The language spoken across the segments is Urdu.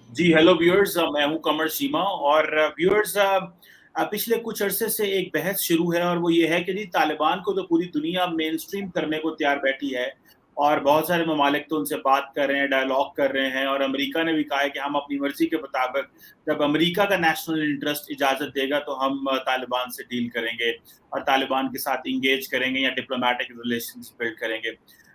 جی ہیلو ویورز، میں ہوں قمر شیما. اور ویورز، پچھلے کچھ عرصے سے ایک بحث شروع ہے اور وہ یہ ہے کہ جی طالبان کو تو پوری دنیا مین سٹریم کرنے کو تیار بیٹھی ہے اور بہت سارے ممالک تو ان سے بات کر رہے ہیں، ڈائلاگ کر رہے ہیں. اور امریکہ نے بھی کہا ہے کہ ہم اپنی مرضی کے مطابق جب امریکہ کا نیشنل انٹرسٹ اجازت دے گا تو ہم طالبان سے ڈیل کریں گے اور طالبان کے ساتھ انگیج کریں گے یا ڈپلومیٹک ریلیشنز بلڈ کریں گے.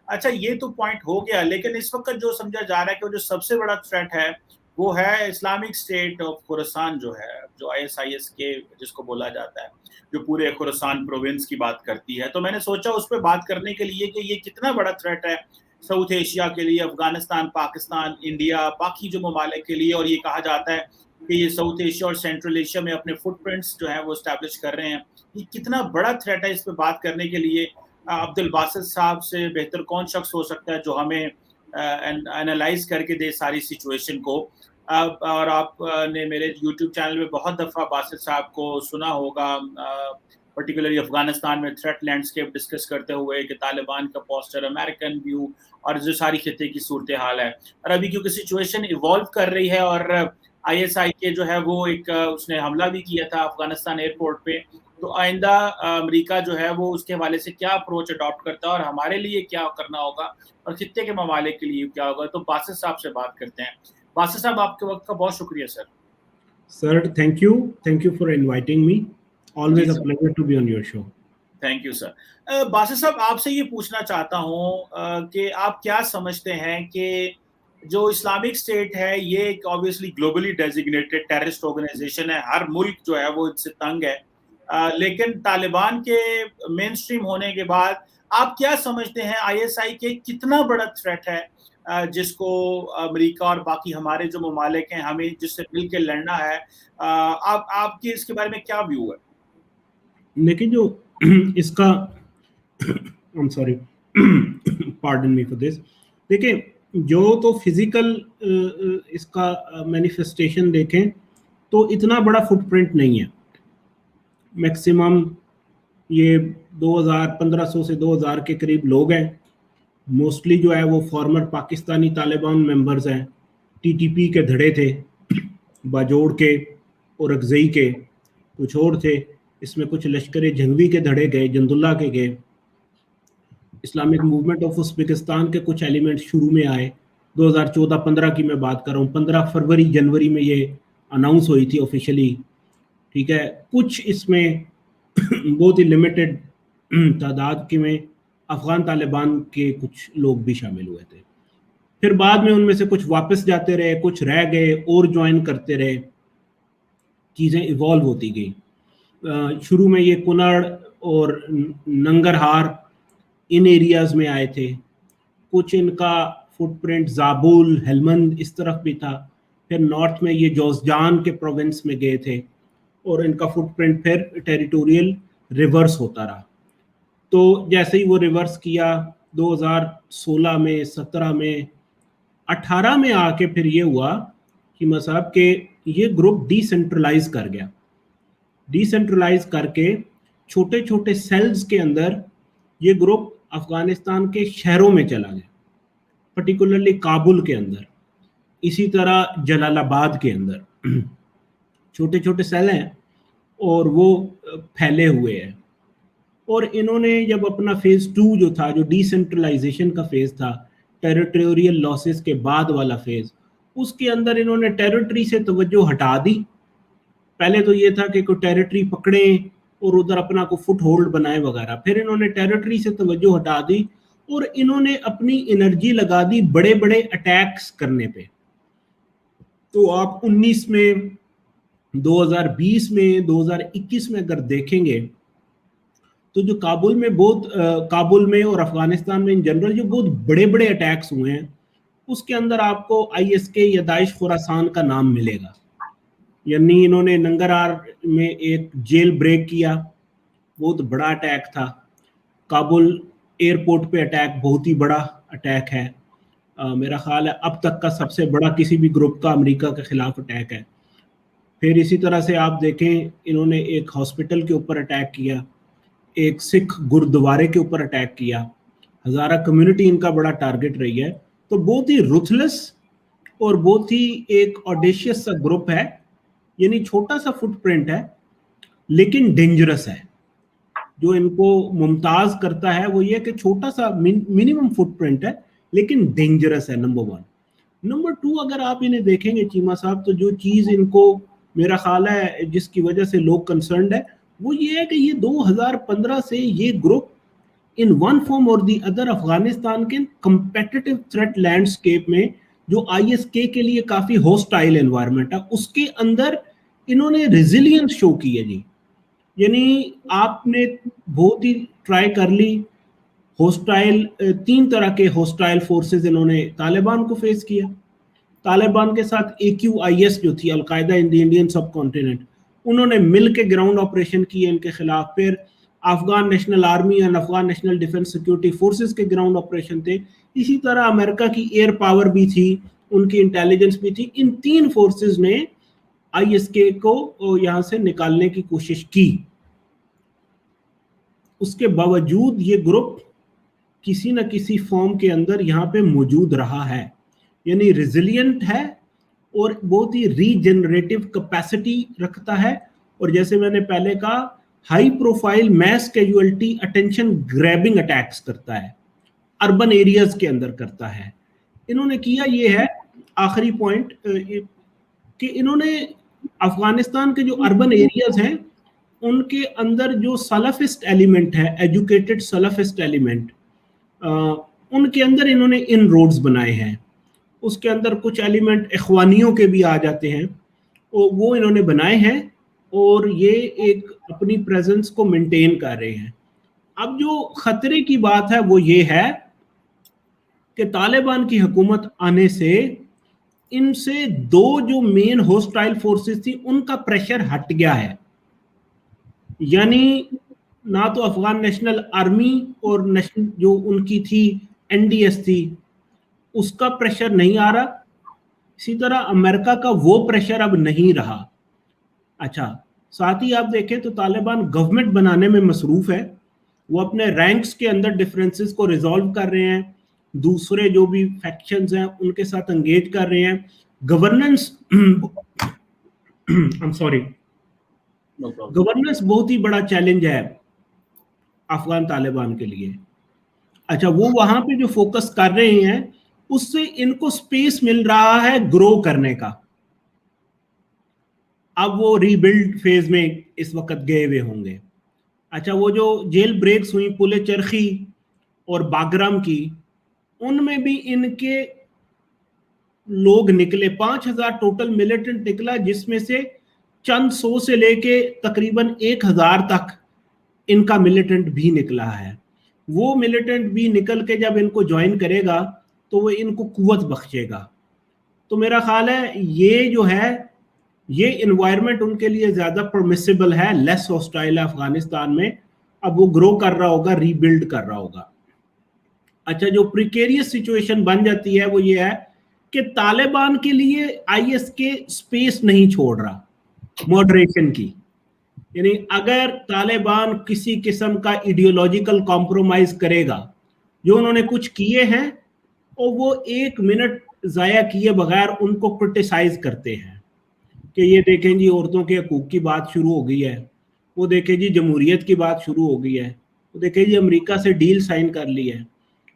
اچھا، یہ تو پوائنٹ ہو گیا، لیکن اس وقت جو سمجھا جا رہا ہے کہ وہ جو سب سے بڑا تھریٹ ہے وہ ہے اسلامک اسٹیٹ آف خراسان، جو ہے جو ISIS کے جس کو بولا جاتا ہے، جو پورے خراسان پروونس کی بات کرتی ہے. تو میں نے سوچا اس پہ بات کرنے کے لیے کہ یہ کتنا بڑا تھریٹ ہے ساؤتھ ایشیا کے لیے، افغانستان، پاکستان، انڈیا، باقی جو ممالک کے لیے. اور یہ کہا جاتا ہے کہ یہ ساؤتھ ایشیا اور سینٹرل ایشیا میں اپنے فٹ پرنٹس جو ہیں وہ اسٹیبلش کر رہے ہیں. یہ کتنا بڑا تھریٹ ہے، اس پہ بات کرنے کے لیے عبد الباسط صاحب سے بہتر کون شخص ہو سکتا ہے جو ہمیں انالائز کر کے دے ساری سچویشن کو. اور آپ نے میرے یوٹیوب چینل میں بہت دفعہ باسط صاحب کو سنا ہوگا، پرٹیکولرلی افغانستان میں تھریٹ لینڈسکیپ ڈسکس کرتے ہوئے کہ طالبان کا پوسٹر، امریکن ویو اور جو ساری خطے کی صورتحال ہے. اور ابھی کیونکہ سچویشن ایوالو کر رہی ہے اور ISI کے جو ہے وہ ایک اس نے حملہ بھی کیا تھا افغانستان ایئرپورٹ پہ، تو آئندہ امریکہ جو ہے وہ اس کے حوالے سے کیا اپروچ اڈاپٹ کرتا ہے اور ہمارے لیے کیا کرنا ہوگا اور خطے کے ممالک کے لیے کیا ہوگا. تو باسط صاحب سے بات کرتے ہیں. باسط صاحب، آپ کے وقت کا بہت شکریہ sir. Sir thank you for inviting me. جی always a sir, pleasure to be on your show. Thank you sir. Basit صاحب، آپ سے یہ پوچھنا چاہتا ہوں کہ آپ کیا سمجھتے ہیں کہ جو اسلامک اسٹیٹ ہے یہ ایک obviously globally designated terrorist organisation ہے، ہر ملک جو ہے وہ اس سے تنگ ہے. لیکن طالبان کے مین سٹریم ہونے کے بعد آپ کیا سمجھتے ہیں ISI کے کتنا بڑا تھریٹ ہے جس کو امریکہ اور باقی ہمارے جو ممالک ہیں ہمیں جس سے مل کے لڑنا ہے؟ آپ کی اس کے بارے میں کیا ویو ہے؟ لیکن جو اس کا sorry pardon me for this. دیکھیں، جو تو فزیکل اس کا مینیفیسٹیشن دیکھیں تو اتنا بڑا فٹ پرنٹ نہیں ہے. میکسیمم یہ 1500 سے 2000 کے قریب لوگ ہیں. موسٹلی جو ہے وہ فارمر پاکستانی طالبان ممبرز ہیں. TTP کے دھڑے تھے، باجوڑ کے اور اکزئی کے، کچھ اور تھے. اس میں کچھ لشکر جنگوی کے دھڑے گئے، جند اللہ کے گئے. اسلامک موومنٹ آف ازبکستان کے کچھ ایلیمنٹ شروع میں آئے. 2014-15 کی میں بات کر رہا ہوں. 15 فروری جنوری میں یہ اناؤنس ہوئی تھی آفیشلی. ٹھیک ہے. کچھ اس میں بہت ہی لمیٹڈ تعداد کے میں افغان طالبان کے کچھ لوگ بھی شامل ہوئے تھے. پھر بعد میں ان میں سے کچھ واپس جاتے رہے، کچھ رہ گئے اور جوائن کرتے رہے. چیزیں ایوالو ہوتی گئی. شروع میں یہ کنڑ اور ننگرہار ان ایریاز میں آئے تھے. کچھ ان کا فٹ پرنٹ زابل، ہلمند اس طرف بھی تھا. پھر نارتھ میں یہ جوزجان کے پروونس میں گئے تھے اور ان کا فٹ پرنٹ پھر ٹیریٹوریل ریورس ہوتا رہا. تو جیسے ہی وہ ریورس کیا 2016 میں، 17 میں، 18 میں آ کے پھر یہ ہوا کہ صاحب کہ یہ گروپ ڈی سینٹرلائز کر گیا. ڈی سینٹرلائز کر کے چھوٹے چھوٹے سیلز کے اندر یہ گروپ افغانستان کے شہروں میں چلا گیا، پرٹیکولرلی کابل کے اندر، اسی طرح جلال آباد کے اندر چھوٹے چھوٹے سیل ہیں اور وہ پھیلے ہوئے ہیں. اور انہوں نے جب اپنا فیز 2 جو تھا، جو ڈی سینٹرلائزیشن کا فیز تھا، ٹیریٹوریل لاسز کے بعد والا فیز، اس کے اندر انہوں نے ٹیریٹری سے توجہ ہٹا دی. پہلے تو یہ تھا کہ کوئی ٹیریٹری پکڑیں اور ادھر اپنا کو فٹ ہولڈ بنائے وغیرہ. پھر انہوں نے ٹیریٹری سے توجہ ہٹا دی اور انہوں نے اپنی انرجی لگا دی بڑے بڑے اٹیکس کرنے پہ. تو آپ 19 میں، 2020 میں، 2021 میں اگر دیکھیں گے تو جو کابل میں اور افغانستان میں ان جنرل جو بہت بڑے بڑے اٹیکس ہوئے ہیں، اس کے اندر آپ کو ISK یا داعش خراسان کا نام ملے گا. یعنی انہوں نے ننگرہار میں ایک جیل بریک کیا، بہت بڑا اٹیک تھا. کابل ایئرپورٹ پہ اٹیک بہت ہی بڑا اٹیک ہے. میرا خیال ہے اب تک کا سب سے بڑا کسی بھی گروپ کا امریکہ کے خلاف اٹیک ہے. پھر اسی طرح سے آپ دیکھیں انہوں نے ایک ہاسپٹل کے اوپر اٹیک کیا، ایک سکھ گردوارے کے اوپر اٹیک کیا. ہزارہ کمیونٹی ان کا بڑا ٹارگٹ رہی ہے. تو بہت ہی رuthless اور بہت ہی ایک آڈیشیس سا گروپ ہے, یعنی چھوٹا سا فٹ پرنٹ ہے لیکن ڈینجرس ہے. جو ان کو ممتاز کرتا ہے وہ یہ کہ چھوٹا سا منیمم فٹ پرنٹ ہے لیکن ڈینجرس ہے, نمبر 1. نمبر 2, اگر آپ انہیں دیکھیں گے چیمہ صاحب, تو جو چیز ان کو میرا خیال ہے جس کی وجہ سے لوگ کنسرنڈ ہے وہ یہ ہے کہ یہ 2015 سے یہ گروپ ان ون فارم اور دی ادر افغانستان کے کمپیٹیٹو تھریٹ لینڈسکیپ میں جو آئی ایس کے لیے کافی ہوسٹائل انوائرمنٹ ہے اس کے اندر انہوں نے ریزیلینس شو کی ہے جی. یعنی آپ نے بہت ہی ٹرائی کر لی ہوسٹائل, 3 طرح کے ہوسٹائل فورسز انہوں نے طالبان کو فیس کیا. طالبان کے ساتھ AQIS جو تھی, القاعدہ ان دی انڈین سب کانٹیننٹ, انہوں نے مل کے گراؤنڈ آپریشن کیے ان کے خلاف. پھر افغان نیشنل آرمی اور Afghan national defence security forces کے گراؤنڈ آپریشن تھے. اسی طرح امریکہ کی ایئر پاور بھی تھی, ان کی انٹیلیجنس بھی تھی. ان 3 فورسز نے ISK کو یہاں سے نکالنے کی کوشش کی. اس کے باوجود یہ گروپ کسی نہ کسی فارم کے اندر یہاں پہ موجود رہا ہے, یعنی ریزیلینٹ ہے اور بہت ہی ری جنریٹو کیپیسٹی رکھتا ہے. اور جیسے میں نے پہلے کہا, high profile mass casualty attention grabbing attacks کرتا ہے, اربن ایریاز کے اندر کرتا ہے. انہوں نے کیا یہ ہے, آخری پوائنٹ, کہ انہوں نے افغانستان کے جو اربن ایریاز ہیں ان کے اندر جو سلفسٹ ایلیمنٹ ہے, ایجوکیٹڈ سلفسٹ ایلیمنٹ, ان کے اندر انہوں نے ان روڈز بنائے ہیں. اس کے اندر کچھ ایلیمنٹ اخوانیوں کے بھی آ جاتے ہیں, وہ انہوں نے بنائے ہیں اور یہ ایک اپنی پریزنس کو مینٹین کر رہے ہیں. اب جو خطرے کی بات ہے وہ یہ ہے کہ طالبان کی حکومت آنے سے ان سے 2 جو مین ہوسٹائل فورسز تھی ان کا پریشر ہٹ گیا ہے. یعنی نہ تو افغان نیشنل آرمی اور جو ان کی تھی NDS تھی اس کا پریشر نہیں آ رہا, اسی طرح امریکہ کا وہ پریشر اب نہیں رہا. اچھا, ساتھ ہی آپ دیکھیں تو طالبان گورنمنٹ بنانے میں مصروف ہے, وہ اپنے رینکس کے اندر ڈفرینسز کو ریزالو کر رہے ہیں, دوسرے جو بھی فیکشنز ہیں ان کے ساتھ انگیج کر رہے ہیں. گورننس گورننس بہت ہی بڑا چیلنج ہے افغان طالبان کے لیے. اچھا, وہ وہاں پہ جو فوکس کر رہے ہیں اس سے ان کو سپیس مل رہا ہے گرو کرنے کا. اب وہ ری بلڈ فیز میں اس وقت گئے ہوئے ہوں گے. اچھا, وہ جو جیل بریکس ہوئی پل چرخی اور باگرام کی, ان میں بھی ان کے لوگ نکلے, 5000 ٹوٹل ملیٹنٹ نکلا, جس میں سے چند 100 سے لے کے تقریباً 1000 تک ان کا ملیٹنٹ بھی نکلا ہے. وہ ملیٹنٹ بھی نکل کے جب ان کو جوائن کرے گا تو وہ ان کو قوت بخشے گا. تو میرا خیال ہے یہ جو ہے یہ انوائرمنٹ ان کے لیے زیادہ پرمیسیبل ہے, لیس ہوسٹائل ہے افغانستان میں. اب وہ گرو کر رہا ہوگا, ری بلڈ کر رہا ہوگا. اچھا, جو پریکیریس سچویشن بن جاتی ہے وہ یہ ہے کہ طالبان کے لیے ISK سپیس نہیں چھوڑ رہا ماڈریشن کی. یعنی اگر طالبان کسی قسم کا ایڈیولوجیکل کمپرومائز کرے گا, جو انہوں نے کچھ کیے ہیں اور وہ 1 منٹ ضائع کیے بغیر ان کو کرٹیسائز کرتے ہیں کہ یہ دیکھیں جی عورتوں کے حقوق کی بات شروع ہو گئی ہے, وہ دیکھیں جی جمہوریت کی بات شروع ہو گئی ہے, وہ دیکھیں جی امریکہ سے ڈیل سائن کر لی ہے,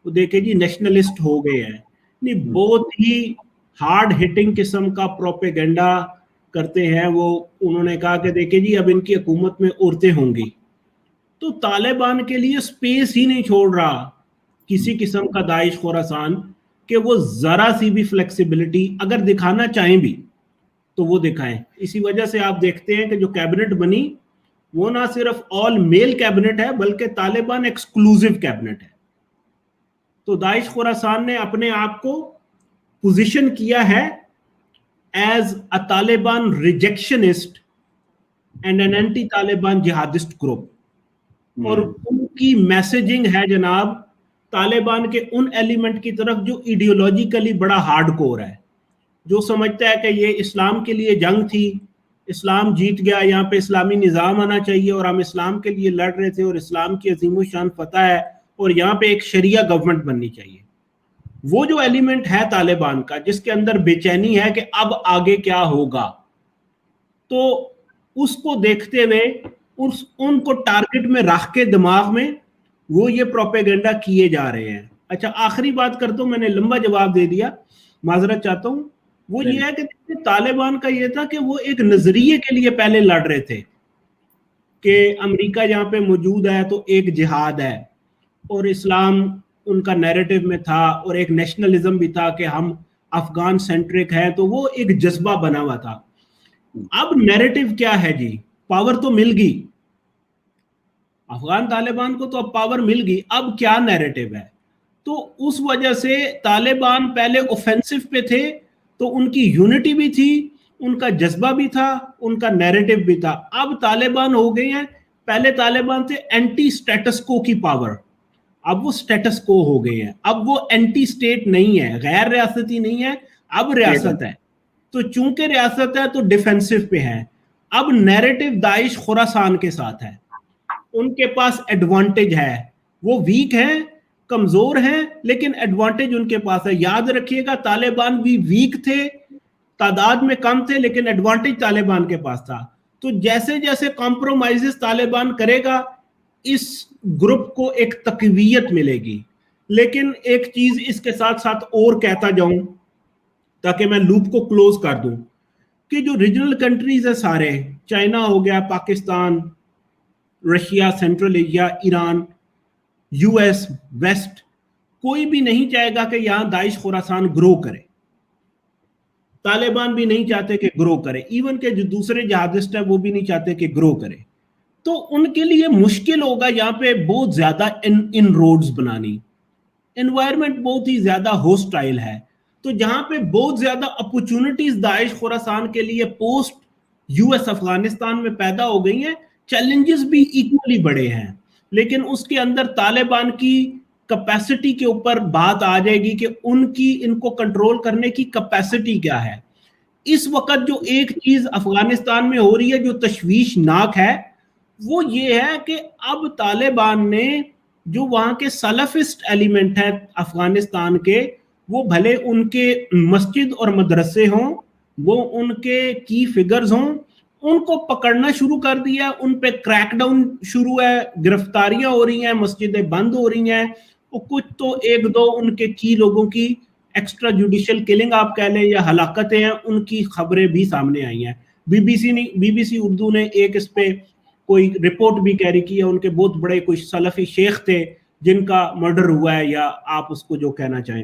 وہ دیکھیں جی نیشنلسٹ ہو گئے ہیں. نہیں, بہت ہی ہارڈ ہٹنگ قسم کا پروپیگنڈا کرتے ہیں وہ. انہوں نے کہا کہ دیکھیں جی اب ان کی حکومت میں عورتیں ہوں گی. تو طالبان کے لیے سپیس ہی نہیں چھوڑ رہا کسی قسم کا داعش خوراسان کہ وہ ذرا سی بھی فلیکسیبلٹی اگر دکھانا چاہیں بھی تو وہ دکھائیں. اسی وجہ سے آپ دیکھتے ہیں کہ جو کیبنٹ بنی وہ نہ صرف آل میل کیبنٹ ہے بلکہ طالبان ایکسکلوزیو کیبنٹ ہے. تو داعش خوراسان نے اپنے آپ کو پوزیشن کیا ہے as a Taliban rejectionist and an anti Taliban jihadist group. اور ان کی میسیجنگ ہے جناب طالبان کے ان ایلیمنٹ کی طرف جو ایڈیولوجیکلی بڑا ہارڈ کور ہے, جو سمجھتا ہے کہ یہ اسلام کے لیے جنگ تھی, اسلام جیت گیا, یہاں پہ اسلامی نظام آنا چاہیے اور ہم اسلام کے لیے لڑ رہے تھے اور اسلام کی عظیم و شان فتح ہے اور یہاں پہ ایک شریعہ گورنمنٹ بننی چاہیے. وہ جو ایلیمنٹ ہے طالبان کا جس کے اندر بے چینی ہے کہ اب آگے کیا ہوگا, تو اس کو دیکھتے ہوئے ان کو ٹارگٹ میں رکھ کے دماغ میں وہ یہ پروپیگنڈا کیے جا رہے ہیں. اچھا آخری بات کرتا ہوں, میں نے لمبا جواب دے دیا, معذرت چاہتا ہوں. وہ یہ ہے کہ طالبان کا یہ تھا کہ وہ ایک نظریے کے لیے پہلے لڑ رہے تھے کہ امریکہ یہاں پہ موجود ہے تو ایک جہاد ہے, اور اسلام ان کا نیریٹو میں تھا, اور ایک نیشنلزم بھی تھا کہ ہم افغان سینٹرک ہے, تو وہ ایک جذبہ بنا ہوا تھا. اب نیریٹو کیا ہے جی, پاور تو مل گئی افغان طالبان کو, تو اب پاور مل گئی, اب کیا نیریٹو ہے. تو اس وجہ سے طالبان پہلے اوفینسو پہ تھے تو ان کی یونٹی بھی تھی, ان کا جذبہ بھی تھا, ان کا نیریٹو بھی تھا. اب طالبان ہو گئے ہیں, پہلے طالبان تھے اینٹی سٹیٹس کو کی پاور, اب وہ سٹیٹس کو ہو گئے ہیں, اب وہ اینٹی سٹیٹ نہیں ہے, غیر ریاستی نہیں ہے, اب ریاست ہے. تو چونکہ ریاست ہے تو ڈیفینسو پہ ہے. اب نیریٹو داعش خراسان کے ساتھ ہے, ان کے پاس ایڈوانٹیج ہے, وہ ویک ہیں, کمزور ہیں, لیکن ایڈوانٹیج ان کے پاس ہے. یاد رکھیے گا طالبان بھی ویک تھے, تعداد میں کم تھے, لیکن ایڈوانٹیج طالبان کے پاس تھا. تو جیسے جیسے کمپرومائزز طالبان کرے گا اس گروپ کو ایک تقویت ملے گی. لیکن ایک چیز اس کے ساتھ ساتھ اور کہتا جاؤں تاکہ میں لوپ کو کلوز کر دوں, کہ جو ریجنل کنٹریز ہیں سارے, چائنا ہو گیا, Pakistan, Russia, Central Asia, Iran, U S, West, کوئی بھی نہیں چاہے گا کہ یہاں داعش خراسان گرو کرے. طالبان بھی نہیں چاہتے کہ گرو کرے, ایون کہ جو دوسرے جہادسٹ ہیں وہ بھی نہیں چاہتے کہ گرو کرے. تو ان کے لیے مشکل ہوگا یہاں پہ بہت زیادہ ان روڈز بنانی. انوائرمنٹ بہت ہی زیادہ ہوسٹائل ہے. تو جہاں پہ بہت زیادہ اپورچونٹیز داعش خراسان کے لیے پوسٹ یو ایس افغانستان میں پیدا ہو گئی ہیں, چیلنجز بھی ایکولی بڑے ہیں, لیکن اس کے اندر طالبان کی کیپیسٹی کے اوپر بات آ جائے گی کہ ان کو کنٹرول کرنے کی کیپیسٹی کیا ہے. اس وقت جو ایک چیز افغانستان میں ہو رہی ہے جو تشویشناک ہے, وہ یہ ہے کہ اب طالبان نے جو وہاں کے سلفسٹ ایلیمنٹ ہیں افغانستان کے, وہ بھلے ان کے مسجد اور مدرسے ہوں, وہ ان کے کی فگرز ہوں, ان کو پکڑنا شروع کر دیا, ان پہ کریک ڈاؤن شروع ہے, گرفتاریاں ہو رہی ہیں, مسجدیں بند ہو رہی ہیں, کچھ تو ایک دو ان کے کی لوگوں کی ایکسٹرا جوڈیشل کلنگ آپ کہہ لیں یا ہلاکتیں ہیں, ان کی خبریں بھی سامنے آئی ہیں. بی بی سی اردو نے ایک اس پہ کوئی رپورٹ بھی کیری کی ہے, ان کے بہت بڑے کچھ سلفی شیخ تھے جن کا مرڈر ہوا ہے, یا آپ اس کو جو کہنا چاہیں.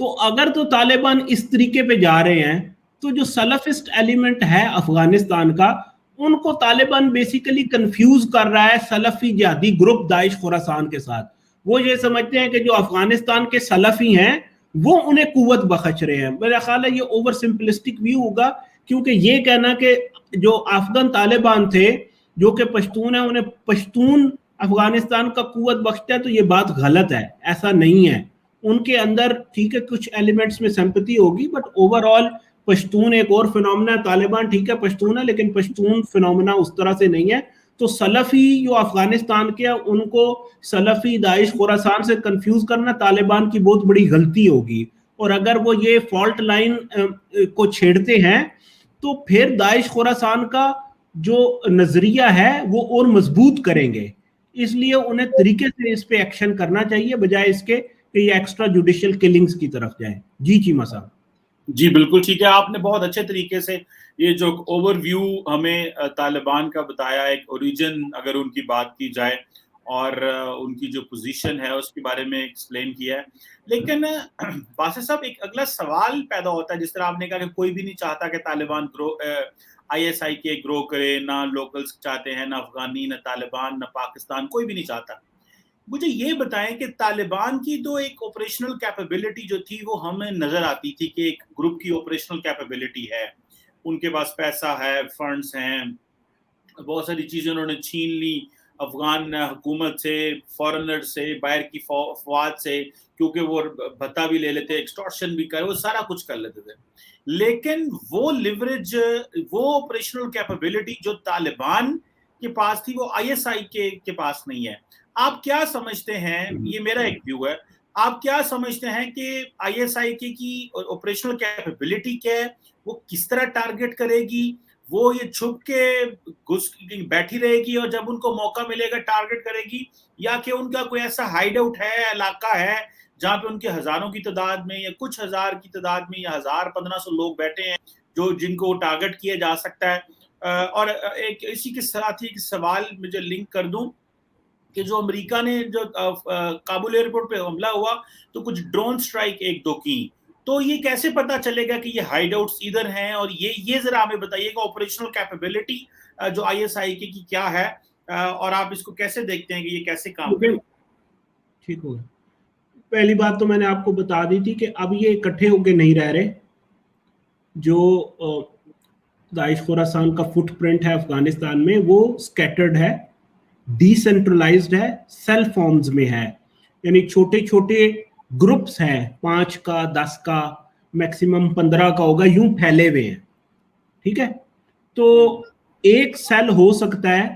تو اگر تو طالبان اس طریقے پہ جا رہے ہیں تو جو سلفسٹ ایلیمنٹ ہے افغانستان کا, ان کو طالبان بیسیکلی کنفیوز کر رہا ہے سلفی جہادی گروپ داعش خراسان کے ساتھ. وہ یہ سمجھتے ہیں کہ جو افغانستان کے سلفی ہیں وہ انہیں قوت بخش رہے ہیں. میرا خیال ہے یہ اوور سمپلسٹک ویو ہوگا, کیونکہ یہ کہنا کہ جو افغان طالبان تھے جو کہ پشتون ہیں, انہیں پشتون افغانستان کا قوت بخشتا ہے, تو یہ بات غلط ہے, ایسا نہیں ہے. ان کے اندر ٹھیک ہے کچھ ایلیمنٹس میں سمپتی ہوگی, بٹ اوور آل پشتون ایک اور فنومنا ہے. طالبان ٹھیک ہے پشتون ہے, لیکن پشتون فنومنا اس طرح سے نہیں ہے. تو سلفی جو افغانستان کے ہیں ان کو سلفی داعش خراسان سے کنفیوز کرنا طالبان کی بہت بڑی غلطی ہوگی. اور اگر وہ یہ فالٹ لائن کو چھیڑتے ہیں تو پھر داعش خراسان کا جو نظریہ ہے وہ اور مضبوط کریں گے. اس لیے انہیں طریقے سے اس پہ ایکشن کرنا چاہیے بجائے اس کے کہ یہ ایکسٹرا جوڈیشل کلنگز کی طرف جائیں. جی چیمہ صاحب. جی بالکل ٹھیک ہے, آپ نے بہت اچھے طریقے سے یہ جو اوور ویو ہمیں طالبان کا بتایا, ایک اوریجن اگر ان کی بات کی جائے اور ان کی جو پوزیشن ہے اس کے بارے میں ایکسپلین کیا ہے. لیکن باسط صاحب ایک اگلا سوال پیدا ہوتا ہے, جس طرح آپ نے کہا کہ کوئی بھی نہیں چاہتا کہ طالبان آئی ایس آئی کے گرو کرے, نہ لوکلز چاہتے ہیں, نہ افغانی, نہ طالبان, نہ پاکستان, کوئی بھی نہیں چاہتا. مجھے یہ بتائیں کہ طالبان کی تو ایک آپریشنل کیپیبلٹی جو تھی وہ ہمیں نظر آتی تھی کہ ایک گروپ کی آپریشنل کیپیبلٹی ہے, ان کے پاس پیسہ ہے, فنڈز ہیں, بہت ساری چیزیں انہوں نے چھین لی افغان حکومت سے, فورنر سے, باہر کی فوج سے, کیونکہ وہ بھتہ بھی لے لیتے, ایکسٹورشن بھی کرے, وہ سارا کچھ کر لیتے تھے. لیکن وہ لیوریج, وہ آپریشنل کیپیبلٹی جو طالبان کے پاس تھی وہ آئی ایس آئی کے پاس نہیں ہے. آپ کیا سمجھتے ہیں, یہ میرا ایک ویو ہے, آپ کیا سمجھتے ہیں کہ ISIK کی آپریشنل کیپیبلٹی کیا ہے, وہ کس طرح ٹارگٹ کرے گی, وہ یہ چھپ کے بیٹھی رہے گی اور جب ان کو موقع ملے گا ٹارگٹ کرے گی, یا کہ ان کا کوئی ایسا ہائیڈ آؤٹ ہے, علاقہ ہے جہاں پہ ان کے ہزاروں کی تعداد میں یا کچھ ہزار کی تعداد میں یا 1000-1500 لوگ بیٹھے ہیں جو جن کو ٹارگٹ کیا جا سکتا ہے. اور ایک اسی کے ساتھ ہی ایک سوال مجھے لنک کر دوں کہ جو امریکہ نے جو کابل ایئرپورٹ پہ حملہ ہوا تو کچھ ڈرون سٹرائک 1-2 کی, تو یہ کیسے پتا چلے گا کہ یہ ہائیڈ آؤٹس ادھر ہیں, اور یہ ذرا ہمیں بتائیے کہ آپریشنل کیپیبلٹی جو ISIK کی کیا ہے, اور آپ اس کو کیسے دیکھتے ہیں کہ یہ کیسے کام کرے. ٹھیک ہوگا. پہلی بات تو میں نے آپ کو بتا دی تھی کہ اب یہ اکٹھے ہو کے نہیں رہ رہے. جو داعش خوراسان کا فٹ پرنٹ ہے افغانستان میں وہ سکیٹرڈ ہے, ڈی سینٹرلائزڈ ہے, سیل فارمز میں ہے, یعنی چھوٹے چھوٹے گروپس ہیں, 5 کا 10 کا میکسیمم 15 کا ہوگا, یوں پھیلے ہوئے ہیں. ٹھیک ہے, تو ایک سیل ہو سکتا ہے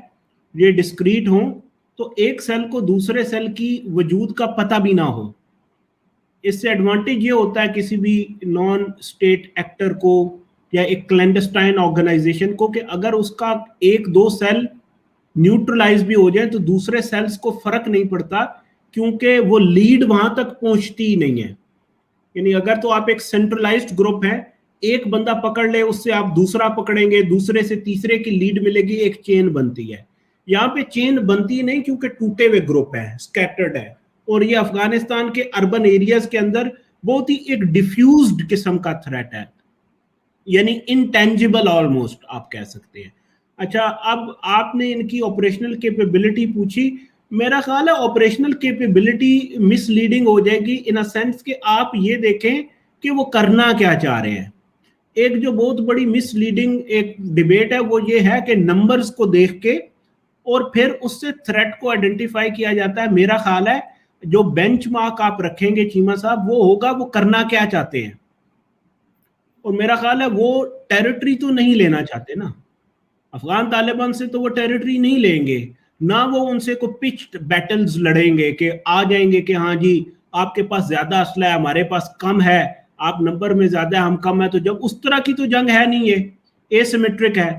یہ ڈسکریٹ ہوں تو ایک سیل کو دوسرے سیل کی وجود کا پتہ بھی نہ ہو. اس سے ایڈوانٹیج یہ ہوتا ہے کسی بھی نان اسٹیٹ ایکٹر کو یا ایک کلینڈسٹائن آرگنائزیشن کو کہ اگر اس کا 1-2 سیل نیوٹرلائز بھی ہو جائے تو دوسرے سیلز کو فرق نہیں پڑتا, کیونکہ وہ لیڈ وہاں تک پہنچتی ہی نہیں ہے. یعنی اگر تو آپ ایک سینٹرلائزڈ گروپ ہے, ایک بندہ پکڑ لے, اس سے آپ دوسرا پکڑیں گے, دوسرے سے تیسرے کی لیڈ ملے گی, ایک چین بنتی ہے. یہاں پہ چین بنتی نہیں کیونکہ ٹوٹے ہوئے گروپ ہیں, سکیٹرڈ ہے, اور یہ افغانستان کے اربن ایریاز کے اندر بہت ہی ایک ڈیفیوزڈ قسم کا تھریٹ ہے, یعنی انٹینجیبل آلموسٹ آپ کہہ سکتے ہیں. اچھا, اب آپ نے ان کی آپریشنل کیپیبلٹی پوچھی. میرا خیال ہے آپریشنل کیپیبلٹی مس لیڈنگ ہو جائے گی ان سینس کہ آپ یہ دیکھیں کہ وہ کرنا کیا چاہ رہے ہیں. ایک جو بہت بڑی مس لیڈنگ ایک ڈیبیٹ ہے وہ یہ ہے کہ نمبرز کو دیکھ کے اور پھر اس سے تھریٹ کو آئیڈینٹیفائی کیا جاتا ہے. میرا خیال ہے جو بینچ مارک آپ رکھیں گے چیمہ صاحب وہ ہوگا وہ کرنا کیا چاہتے ہیں, اور میرا خیال ہے وہ ٹیریٹری تو نہیں لینا چاہتے نا. افغان طالبان سے تو وہ ٹیریٹری نہیں لیں گے, نہ وہ ان سے کوئی پچڈ بیٹلز لڑیں گے کہ آ جائیں گے کہ ہاں جی آپ کے پاس زیادہ اسلحہ ہے, ہمارے پاس کم ہے, آپ نمبر میں زیادہ ہے, ہم کم ہے. تو جب اس طرح کی تو جنگ ہے نہیں, یہ اے سیمیٹرک ہے.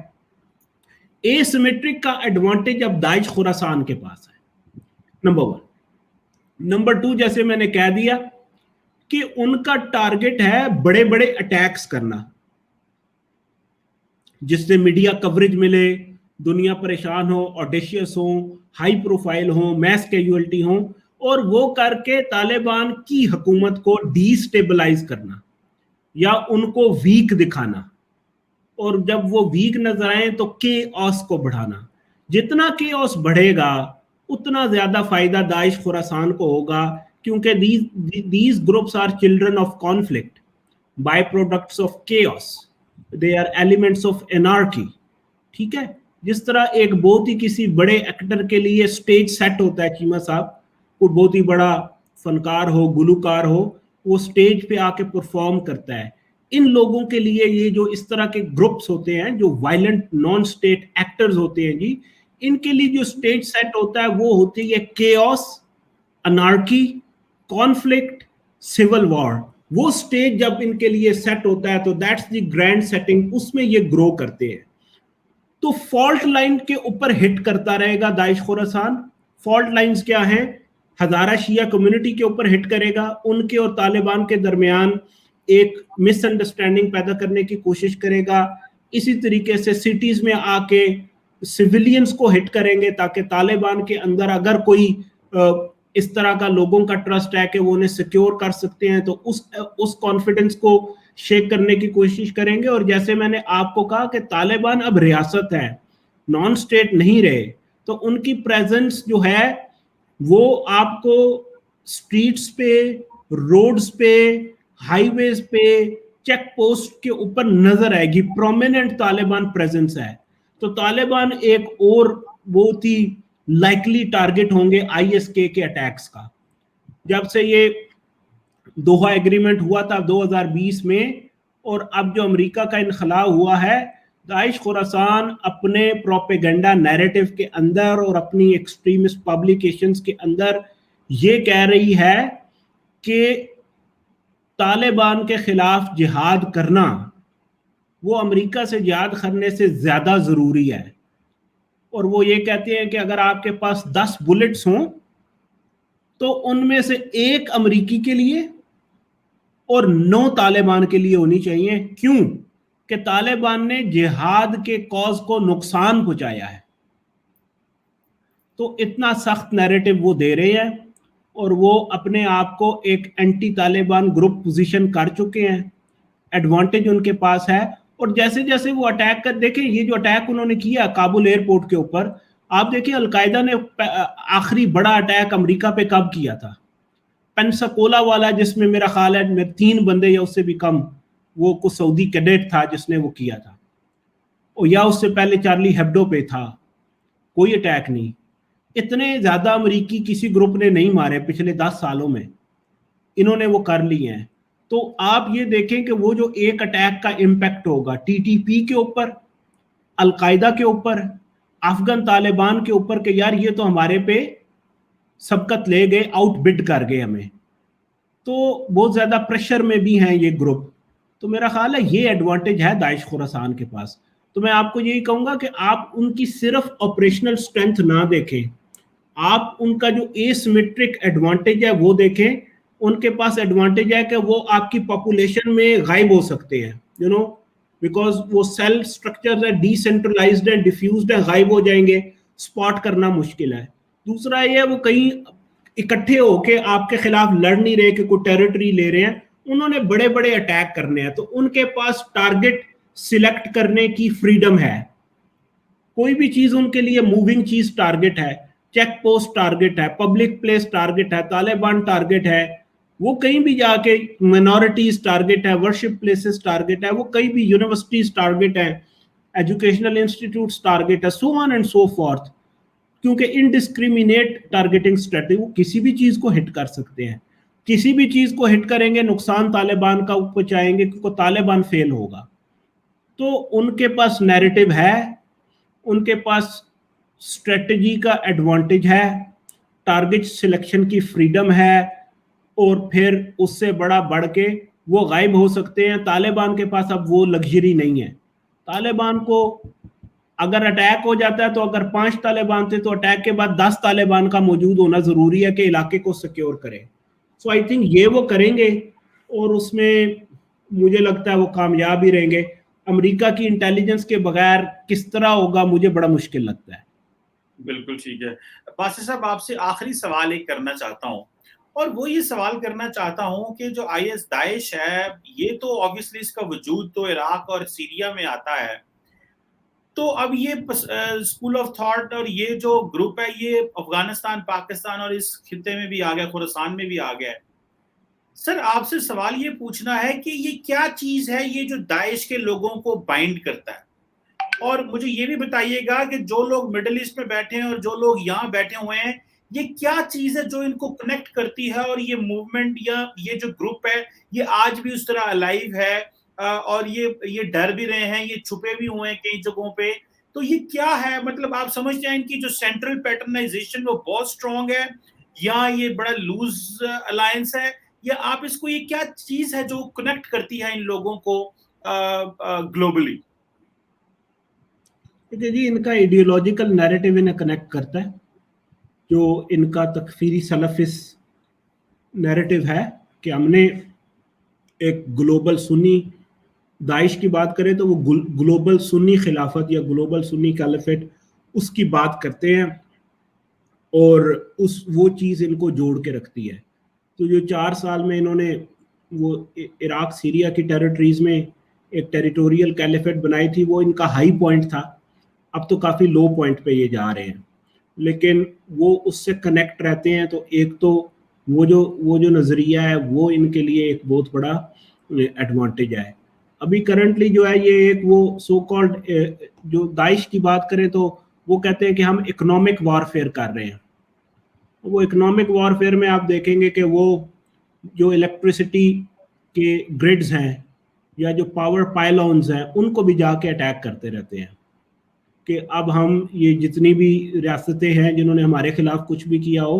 اے سیمیٹرک کا ایڈوانٹیج اب داعش خوراسان کے پاس ہے, نمبر 1. نمبر 2, جیسے میں نے کہہ دیا کہ ان کا ٹارگٹ ہے بڑے بڑے اٹیکس کرنا جس سے میڈیا کوریج ملے, دنیا پریشان ہو, آڈیشیس ہوں, ہائی پروفائل ہوں, میس کیجولٹی ہوں, اور وہ کر کے طالبان کی حکومت کو ڈی سٹیبلائز کرنا یا ان کو ویک دکھانا, اور جب وہ ویک نظر آئیں تو کیوس کو بڑھانا. جتنا کیوس بڑھے گا اتنا زیادہ فائدہ داعش خوراسان کو ہوگا, کیونکہ these groups are children of conflict, byproducts of chaos, they are elements of anarchy. ٹھیک ہے, جس طرح ایک بہت ہی کسی بڑے ایکٹر کے لیے سٹیج سیٹ ہوتا ہے چیمہ صاحب, کوئی بہت ہی بڑا فنکار ہو, گلوکار ہو, وہ سٹیج پہ آ کے پرفارم کرتا ہے. ان لوگوں کے لیے یہ جو اس طرح کے گروپس ہوتے ہیں جو وائلنٹ نان سٹیٹ ایکٹرز ہوتے ہیں جی, ان کے لیے جو سٹیج سیٹ ہوتا ہے وہ ہوتی ہے chaos, anarchy, conflict, civil war. وہ سٹیج جب ان کے لیے سیٹ ہوتا ہے تو دیٹس دی گرینڈ سیٹنگ, اس میں یہ گرو کرتے ہیں. تو فالٹ لائن کے اوپر ہٹ کرتا رہے گا داعش خوراسان. فالٹ لائنز کیا ہیں؟ ہزارہ شیعہ کمیونٹی کے اوپر ہٹ کرے گا, ان کے اور طالبان کے درمیان ایک مس انڈرسٹینڈنگ پیدا کرنے کی کوشش کرے گا. اسی طریقے سے سٹیز میں آ کے سویلینز کو ہٹ کریں گے تاکہ طالبان کے اندر اگر کوئی اس طرح کا لوگوں کا ٹرسٹ ہے کہ وہ انہیں سیکیور کر سکتے ہیں تو اس کانفیڈنس کو شیک کرنے کی کوشش کریں گے. اور جیسے میں نے آپ کو کہا کہ طالبان اب ریاست ہے, نان سٹیٹ نہیں رہے, تو ان کی پریزنس جو ہے وہ آپ کو سٹریٹس پہ, روڈز پہ, ہائی ویز پہ, چیک پوسٹ کے اوپر نظر آئے گی. پرومیننٹ طالبان پریزنس ہے. تو طالبان ایک اور بہت ہی لائکلی ٹارگٹ ہوں گے ISK کے اٹیکس کا. جب سے یہ دوحہ ایگریمنٹ ہوا تھا 2020 میں, اور اب جو امریکہ کا انخلاء ہوا ہے, داعش خوراسان اپنے پروپیگنڈا نیریٹو کے اندر اور اپنی ایکسٹریمسٹ پبلیکیشنز کے اندر یہ کہہ رہی ہے کہ طالبان کے خلاف جہاد کرنا وہ امریکہ سے جہاد کرنے سے زیادہ ضروری ہے، اور وہ یہ کہتے ہیں کہ اگر آپ کے پاس 10 بلٹس ہوں تو ان میں سے 1 امریکی کے لیے اور 9 طالبان کے لیے ہونی چاہیے. کیوں؟ کہ طالبان نے جہاد کے کاز کو نقصان پہنچایا ہے. تو اتنا سخت نیریٹو وہ دے رہے ہیں، اور وہ اپنے آپ کو ایک اینٹی طالبان گروپ پوزیشن کر چکے ہیں. ایڈوانٹیج ان کے پاس ہے. اور جیسے جیسے وہ اٹیک کر، دیکھیں یہ جو اٹیک انہوں نے کیا کابل ایئرپورٹ کے اوپر، آپ دیکھیں القاعدہ نے آخری بڑا اٹیک امریکہ پہ کب کیا تھا؟ پینساکولا والا، جس میں میرا خیال ہے 3 بندے یا اس سے بھی کم، وہ کوئی سعودی کیڈٹ تھا جس نے وہ کیا تھا، اور یا اس سے پہلے چارلی ہیبڈو پہ تھا. کوئی اٹیک نہیں. اتنے زیادہ امریکی کسی گروپ نے نہیں مارے پچھلے 10 سالوں میں، انہوں نے وہ کر لیے ہیں. تو آپ یہ دیکھیں کہ وہ جو ایک اٹیک کا امپیکٹ ہوگا ٹی ٹی پی کے اوپر، القاعدہ کے اوپر، افغان طالبان کے اوپر، کہ یار یہ تو ہمارے پہ سبقت لے گئے، آؤٹ بڈ کر گئے ہمیں، تو بہت زیادہ پریشر میں بھی ہیں یہ گروپ. تو میرا خیال ہے یہ ایڈوانٹیج ہے داعش خراسان کے پاس. تو میں آپ کو یہی کہوں گا کہ آپ ان کی صرف آپریشنل سٹرینتھ نہ دیکھیں، آپ ان کا جو ایسیمیٹرک ایڈوانٹیج ہے وہ دیکھیں. ان کے پاس ایڈوانٹیج ہے کہ وہ آپ کی پاپولیشن میں غائب ہو سکتے ہیں، بیکاز وہ سیل اسٹرکچر ہے، ڈی سینٹرلائزڈ ہیں، ڈیفیوزڈ ہیں، غائب ہو جائیں گے، اسپاٹ کرنا مشکل ہے. دوسرا یہ وہ کہیں اکٹھے ہو کے آپ کے خلاف لڑ نہیں رہے کہ کوئی ٹیریٹری لے رہے ہیں، انہوں نے بڑے بڑے اٹیک کرنے ہیں، تو ان کے پاس ٹارگٹ سلیکٹ کرنے کی فریڈم ہے. کوئی بھی چیز ان کے لیے موونگ چیز ٹارگٹ ہے، چیک پوسٹ ٹارگٹ ہے، پبلک پلیس ٹارگٹ ہے، طالبان ٹارگٹ ہے، وہ کہیں بھی جا کے مائنورٹیز ٹارگٹ ہے، ورشپ پلیسز ٹارگٹ ہے، وہ کہیں بھی یونیورسٹیز ٹارگٹ ہے، ایجوکیشنل انسٹیٹیوٹس ٹارگٹ ہے، سو آن اینڈ سو فورتھ. کیونکہ انڈسکریمنیٹ ٹارگیٹنگ اسٹریٹجی، وہ کسی بھی چیز کو ہٹ کر سکتے ہیں، کسی بھی چیز کو ہٹ کریں گے نقصان طالبان کا پہنچائیں گے، کیونکہ طالبان فیل ہوگا. تو ان کے پاس نیریٹو ہے، ان کے پاس اسٹریٹجی کا ایڈوانٹیج ہے، ٹارگٹ سلیکشن کی فریڈم ہے، اور پھر اس سے بڑا بڑھ کے وہ غائب ہو سکتے ہیں. طالبان کے پاس اب وہ لگژری نہیں ہے. طالبان کو اگر اٹیک ہو جاتا ہے تو اگر 5 طالبان تھے تو اٹیک کے بعد 10 طالبان کا موجود ہونا ضروری ہے کہ علاقے کو سیکیور کرے. سو آئی تھنک یہ وہ کریں گے، اور اس میں مجھے لگتا ہے وہ کامیاب ہی رہیں گے. امریکہ کی انٹیلیجنس کے بغیر کس طرح ہوگا مجھے بڑا مشکل لگتا ہے. بالکل ٹھیک ہے. باسط صاحب آپ سے آخری سوال ایک کرنا چاہتا ہوں، اور وہ یہ سوال کرنا چاہتا ہوں کہ جو آئی ایس داعش ہے، یہ تو آبویسلی اس کا وجود تو عراق اور سیریا میں آتا ہے، تو اب یہ اسکول آف تھاٹ اور یہ جو گروپ ہے یہ افغانستان، پاکستان اور اس خطے میں بھی آ گیا، خراسان میں بھی آ گیا ہے. سر آپ سے سوال یہ پوچھنا ہے کہ یہ کیا چیز ہے یہ جو داعش کے لوگوں کو بائنڈ کرتا ہے؟ اور مجھے یہ بھی بتائیے گا کہ جو لوگ مڈل ایسٹ میں بیٹھے ہیں اور جو لوگ یہاں بیٹھے ہوئے ہیں، یہ کیا چیز ہے جو ان کو کنیکٹ کرتی ہے، اور یہ موومنٹ یا یہ جو گروپ ہے یہ آج بھی اس طرح الائیو ہے، اور یہ ڈر بھی رہے ہیں، یہ چھپے بھی ہوئے ہیں کئی جگہوں پہ. تو یہ کیا ہے؟ مطلب آپ سمجھتے ہیں ان کی جو سینٹرل پیٹرنائزیشن وہ بہت اسٹرانگ ہے، یا یہ بڑا لوز الائنس ہے، یا آپ اس کو یہ کیا چیز ہے جو کنیکٹ کرتی ہے ان لوگوں کو گلوبلی؟ جی ان کا ایڈیولوجیکل نیریٹو انہیں کنیکٹ کرتا ہے، جو ان کا تکفیری سلفس نیریٹو ہے کہ ہم نے ایک گلوبل سنی، داعش کی بات کریں تو وہ گلوبل سنی خلافت یا گلوبل سنی کیلیفیٹ اس کی بات کرتے ہیں، اور وہ چیز ان کو جوڑ کے رکھتی ہے. تو جو 4 سال میں انہوں نے وہ عراق سیریا کی ٹیریٹریز میں ایک ٹیریٹوریل کیلیفیٹ بنائی تھی، وہ ان کا ہائی پوائنٹ تھا. اب تو کافی لو پوائنٹ پہ یہ جا رہے ہیں، لیکن وہ اس سے کنیکٹ رہتے ہیں. تو ایک تو وہ جو نظریہ ہے وہ ان کے لیے ایک بہت بڑا ایڈوانٹیج ہے. ابھی کرنٹلی جو ہے یہ ایک وہ سو کالڈ، جو داعش کی بات کریں تو وہ کہتے ہیں کہ ہم اکنامک وارفیئر کر رہے ہیں. وہ اکنامک وارفیئر میں آپ دیکھیں گے کہ وہ جو الیکٹریسٹی کے گریڈز ہیں یا جو پاور پائلونز ہیں ان کو بھی جا کے اٹیک کرتے رہتے ہیں کہ اب ہم یہ جتنی بھی ریاستیں ہیں جنہوں نے ہمارے خلاف کچھ بھی کیا ہو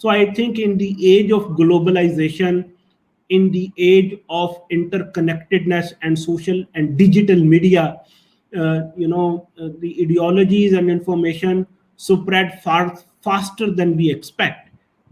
So I think in the age of globalization, in the age of interconnectedness and social and digital media, the ideologies and information spread far faster than we expect.